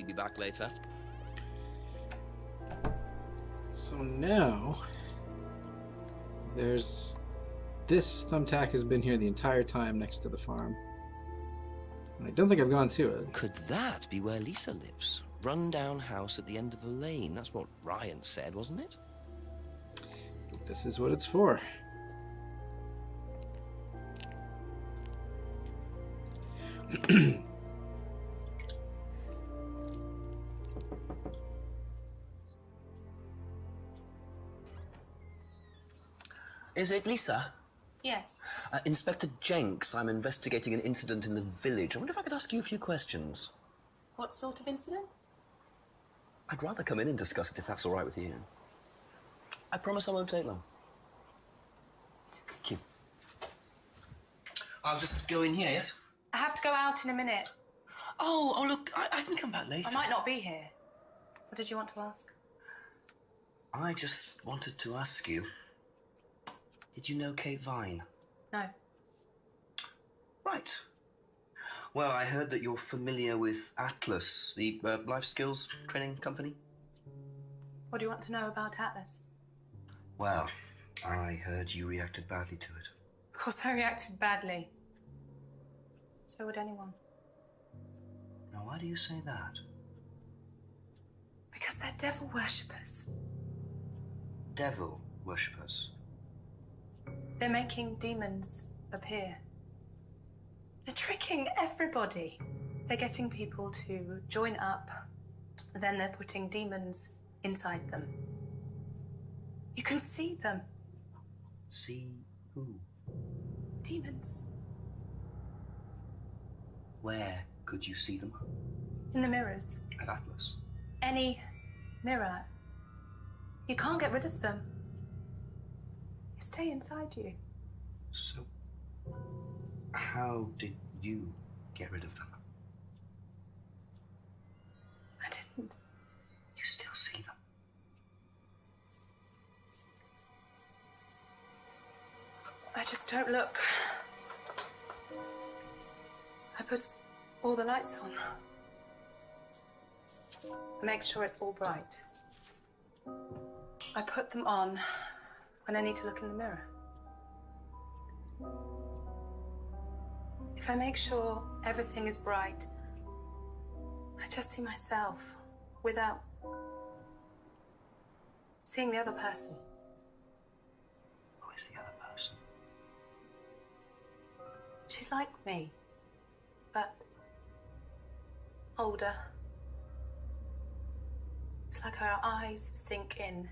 probably be back later. So now, there's... This thumbtack has been here the entire time next to the farm. And I don't think I've gone to it. Could that be where Lisa lives? Run-down house at the end of the lane. That's what Ryan said, wasn't it? This is what it's for. Is it Lisa? Yes. Inspector Jenks, I'm investigating an incident in the village. I wonder if I could ask you a few questions. What sort of incident? I'd rather come in and discuss it if that's all right with you. I promise I won't take long. Thank you. I'll just go in here, yes? I have to go out in a minute. Oh, look, I can come back later. I might not be here. What did you want to ask? I just wanted to ask you, did you know Kate Vine? No. Right. Well, I heard that you're familiar with Atlas, the life skills training company. What do you want to know about Atlas? Well, I heard you reacted badly to it. Of course I reacted badly. So would anyone. Now, why do you say that? Because they're devil worshippers. Devil worshippers. They're making demons appear. They're tricking everybody. They're getting people to join up, then they're putting demons inside them. You can see them. See who? Demons. Where could you see them? In the mirrors. At Atlas. Any mirror. You can't get rid of them. They stay inside you. So, how did you get rid of them? I didn't. You still see them? I just don't look. I put all the lights on. I make sure it's all bright. I put them on when I need to look in the mirror. If I make sure everything is bright, I just see myself without seeing the other person. Who is the other person? She's like me, but older. It's like her eyes sink in.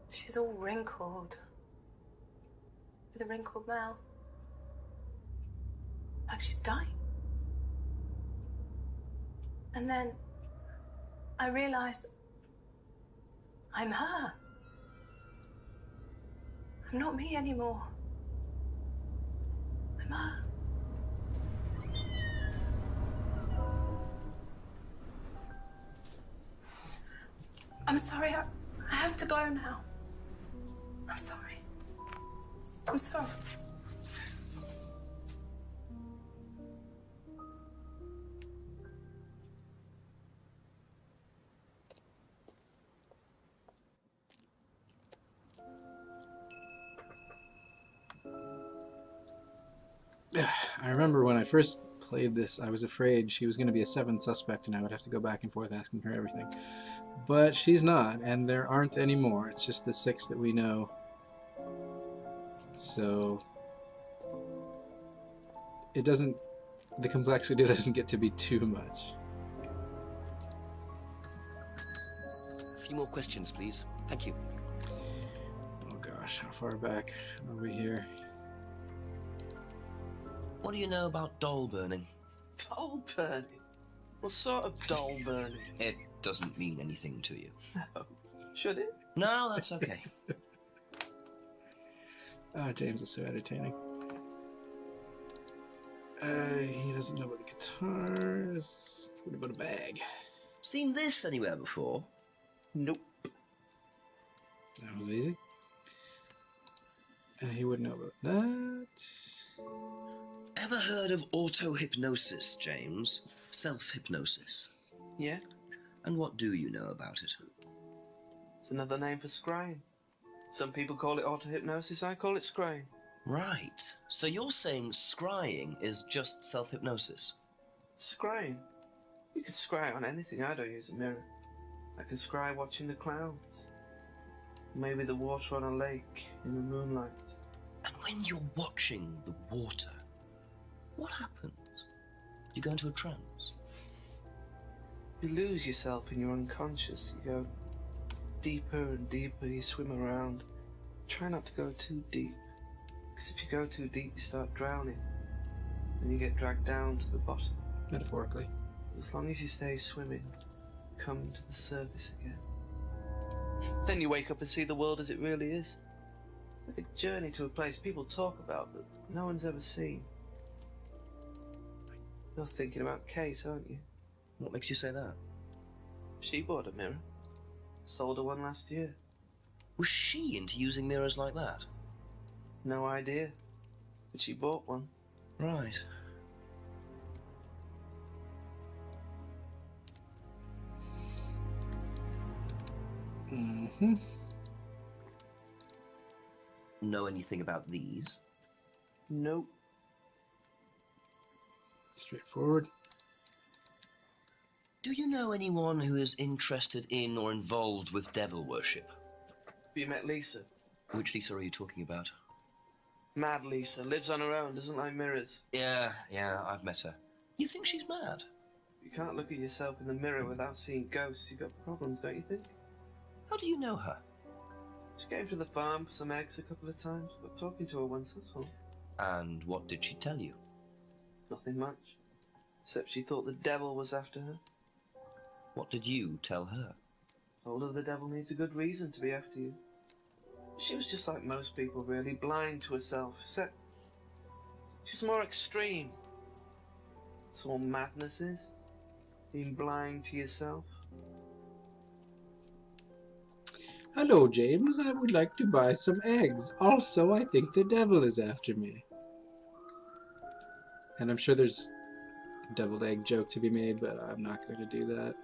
She's all wrinkled, with a wrinkled mouth. Like she's dying. And then I realize I'm her. I'm not me anymore. I'm her. I'm sorry, I have to go now. I'm sorry. I'm sorry. I remember when I first played this, I was afraid she was going to be a 7th suspect and I would have to go back and forth asking her everything. But she's not, and there aren't any more. It's just the 6 that we know. So it doesn't, the complexity doesn't get to be too much. A few more questions, please. Thank you. Oh gosh, how far back are we here? What do you know about doll burning? Doll burning? What sort of doll burning? It doesn't mean anything to you. No. Should it? No, that's okay. Oh, James is so entertaining. He doesn't know about the guitars. What about a bag? Seen this anywhere before? Nope. That was easy. He wouldn't know about that. Ever heard of auto-hypnosis, James? Self-hypnosis. Yeah? And what do you know about it? It's another name for scrying. Some people call it auto-hypnosis, I call it scrying. Right. So you're saying scrying is just self-hypnosis? Scrying? You can scry on anything. I don't use a mirror. I can scry watching the clouds. Maybe the water on a lake in the moonlight. And when you're watching the water, what happens? You go into a trance? You lose yourself in your unconscious. You go deeper and deeper. You swim around. Try not to go too deep. Because if you go too deep, you start drowning. Then you get dragged down to the bottom. Metaphorically. As long as you stay swimming, come to the surface again. Then you wake up and see the world as it really is. It's like a journey to a place people talk about but no one's ever seen. You're thinking about Kate, aren't you? What makes you say that? She bought a mirror. Sold her one last year. Was she into using mirrors like that? No idea. But she bought one. Right. Mm-hmm. Know anything about these? Nope. Straightforward. Do you know anyone who is interested in or involved with devil worship? Have you met Lisa? Which Lisa are you talking about? Mad Lisa. Lives on her own, doesn't like mirrors. Yeah, I've met her. You think she's mad? You can't look at yourself in the mirror without seeing ghosts. You've got problems, don't you think? How do you know her? She came to the farm for some eggs a couple of times. Got talking to her once, that's all. And what did she tell you? Nothing much. Except she thought the devil was after her. What did you tell her? Told her the devil needs a good reason to be after you. She was just like most people, really, blind to herself, except she was more extreme. That's all madness is. Being blind to yourself. Hello, James. I would like to buy some eggs. Also, I think the devil is after me. And I'm sure there's a deviled egg joke to be made, but I'm not going to do that.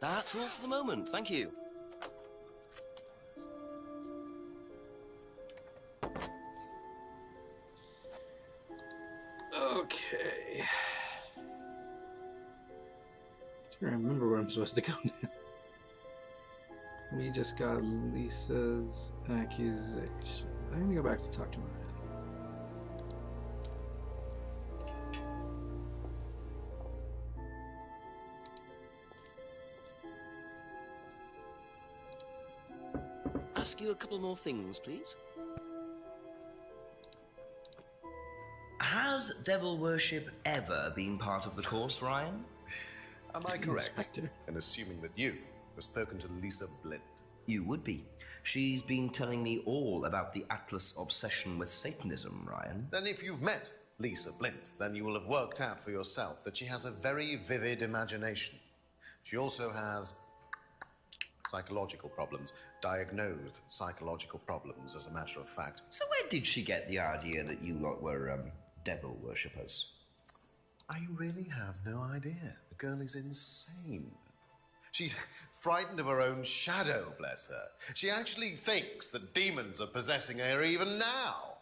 That's all for the moment, thank you. Okay. I don't remember where I'm supposed to go now. We just got Lisa's accusation. I'm gonna go back to talk to Ryan. Ask you a couple more things, please. Has devil worship ever been part of the course, Ryan? Am I correct Inspector. in assuming that you have spoken to Lisa Blint? You would be. She's been telling me all about the Atlas obsession with Satanism, Ryan. Then if you've met Lisa Blint, then you will have worked out for yourself that she has a very vivid imagination. She also has psychological problems, diagnosed psychological problems, as a matter of fact. So where did she get the idea that you lot were, devil worshippers? I really have no idea. The girl is insane. She's frightened of her own shadow, bless her. She actually thinks that demons are possessing her even now.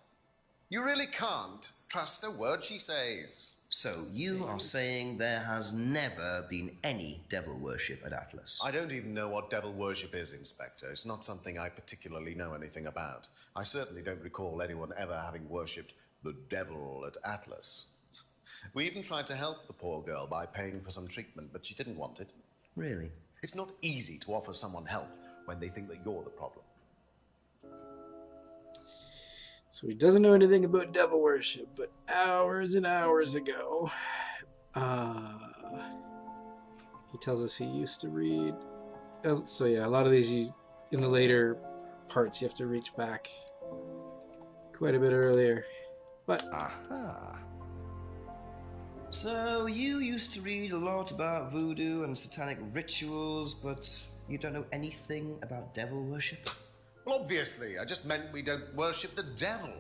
You really can't trust a word she says. So you are saying there has never been any devil worship at Atlas? I don't even know what devil worship is, Inspector. It's not something I particularly know anything about. I certainly don't recall anyone ever having worshipped the devil at Atlas. We even tried to help the poor girl by paying for some treatment, but she didn't want it. Really? It's not easy to offer someone help when they think that you're the problem. So he doesn't know anything about devil worship, but hours and hours ago, he tells us he used to read. So yeah, a lot of these, in the later parts, you have to reach back quite a bit earlier. But Aha. So you used to read a lot about voodoo and satanic rituals, but you don't know anything about devil worship? Well, obviously, I just meant we don't worship the devil.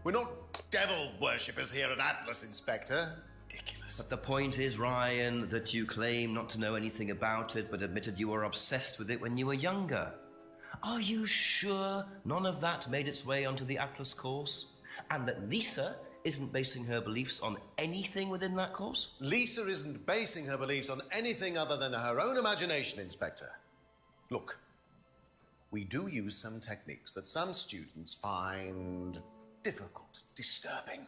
We're not devil worshippers here at Atlas, Inspector. Ridiculous. But the point is, Ryan, that you claim not to know anything about it, but admitted you were obsessed with it when you were younger. Are you sure none of that made its way onto the Atlas course? And that Lisa isn't basing her beliefs on anything within that course? Lisa isn't basing her beliefs on anything other than her own imagination, Inspector. Look, we do use some techniques that some students find difficult, disturbing.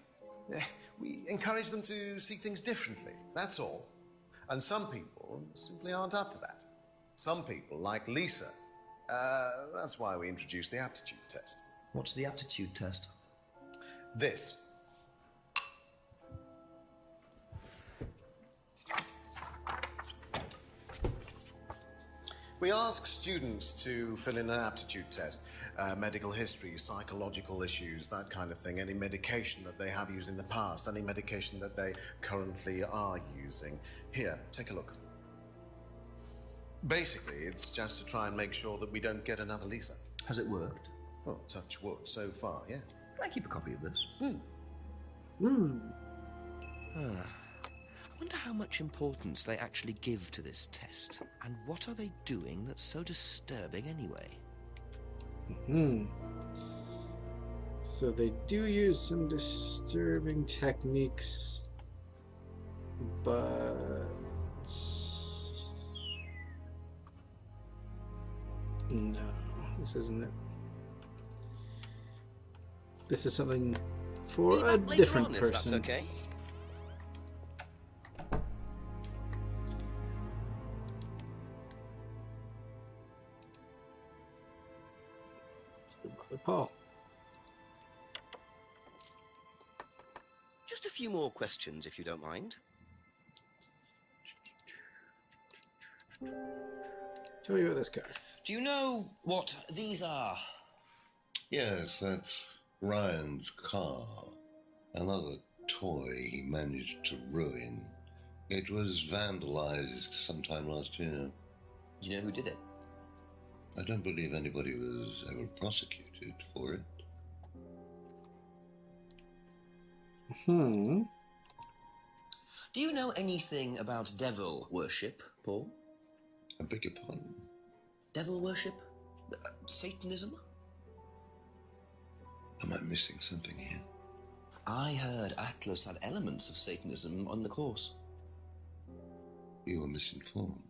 We encourage them to see things differently, that's all. And some people simply aren't up to that. Some people, like Lisa, that's why we introduced the aptitude test. What's the aptitude test? This. We ask students to fill in an aptitude test. Medical history, psychological issues, that kind of thing. Any medication that they have used in the past, any medication that they currently are using. Here, take a look. Basically, it's just to try and make sure that we don't get another Lisa. Has it worked? Oh, touch wood, so far, yes. Can I keep a copy of this? I wonder how much importance they actually give to this test, and what are they doing that's so disturbing anyway? So they do use some disturbing techniques, but no, this isn't it. This is something for a different person. If that's okay. Paul. Just a few more questions, if you don't mind. Tell me about this car. Do you know what these are? Yes, that's Ryan's car. Another toy he managed to ruin. It was vandalized sometime last year. Do you know who did it? I don't believe anybody was ever prosecuted for it. Do you know anything about devil worship, Paul? I beg your pardon? Devil worship? Satanism? Am I missing something here? I heard Atlas had elements of Satanism on the course. You were misinformed.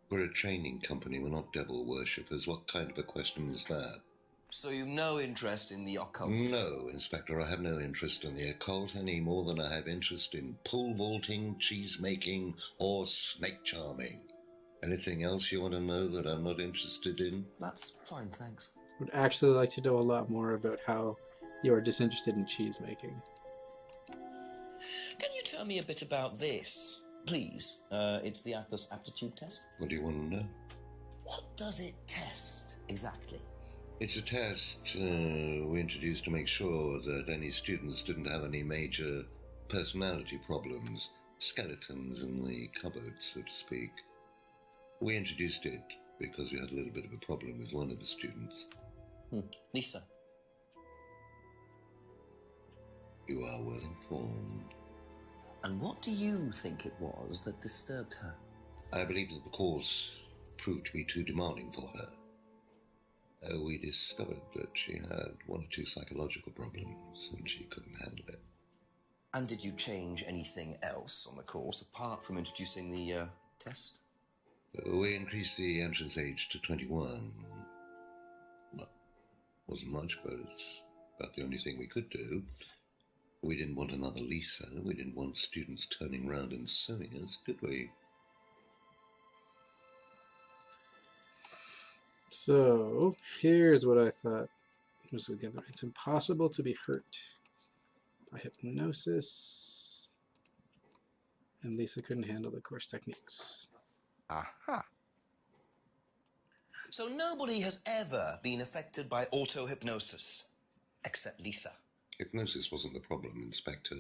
We're a training company, we're not devil worshippers. What kind of a question is that? So you've no interest in the occult? No, Inspector, I have no interest in the occult any more than I have interest in pole vaulting, cheese making, or snake charming. Anything else you want to know that I'm not interested in? That's fine, thanks. Would actually like to know a lot more about how you are disinterested in cheese making. Can you tell me a bit about this, please? It's the Atlas aptitude test. What do you want to know? What does it test, exactly? It's a test we introduced to make sure that any students didn't have any major personality problems, skeletons in the cupboard, so to speak. We introduced it because we had a little bit of a problem with one of the students. Lisa. You are well informed. And what do you think it was that disturbed her? I believe that the course proved to be too demanding for her. We discovered that she had one or two psychological problems and she couldn't handle it. And did you change anything else on the course apart from introducing the test? We increased the entrance age to 21. Well, wasn't much, but it's about the only thing we could do. We didn't want another Lisa. We didn't want students turning around and suing us, did we? So, here's what I thought was with the other. It's impossible to be hurt by hypnosis. And Lisa couldn't handle the course techniques. Aha. So nobody has ever been affected by auto-hypnosis, except Lisa. Hypnosis wasn't the problem, Inspector.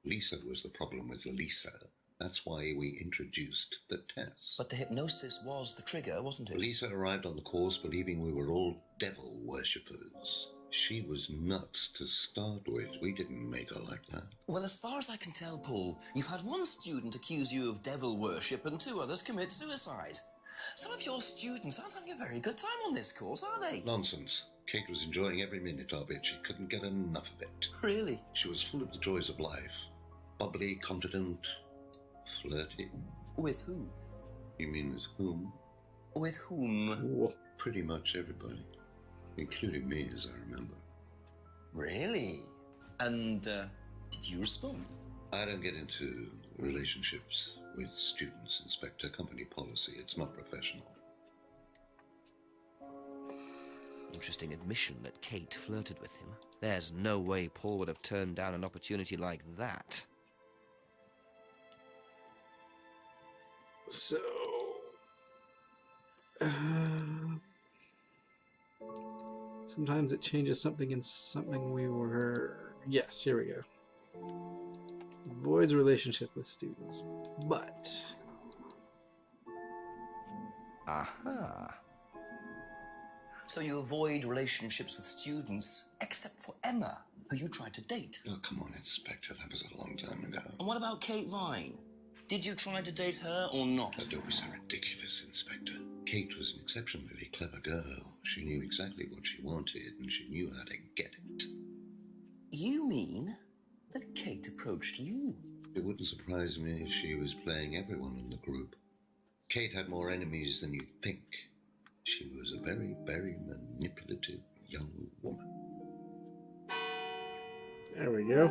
Lisa was the problem with Lisa. That's why we introduced the test. But the hypnosis was the trigger, wasn't it? Lisa arrived on the course believing we were all devil worshippers. She was nuts to start with. We didn't make her like that. Well, as far as I can tell, Paul, you've had one student accuse you of devil worship and 2 others commit suicide. Some of your students aren't having a very good time on this course, are they? Nonsense. Kate was enjoying every minute of it. She couldn't get enough of it. Really? She was full of the joys of life. Bubbly, confident, flirty. With who? You mean with whom? With whom? Whoa. Pretty much everybody. Including me, as I remember. Really? And, did you respond? I don't get into relationships with students, Inspector. Company policy. It's not professional. Interesting admission that Kate flirted with him. There's no way Paul would have turned down an opportunity like that. So... sometimes it changes something in something we were... Yes, here we go. Avoids relationship with students. But... Aha. So you avoid relationships with students, except for Emma, who you tried to date. Oh, come on, Inspector. That was a long time ago. And what about Kate Vine? Did you try to date her or not? Oh, don't be so ridiculous, Inspector. Kate was an exceptionally clever girl. She knew exactly what she wanted, and she knew how to get it. You mean that Kate approached you? It wouldn't surprise me if she was playing everyone in the group. Kate had more enemies than you'd think. She was a very, very manipulative young woman. There we go.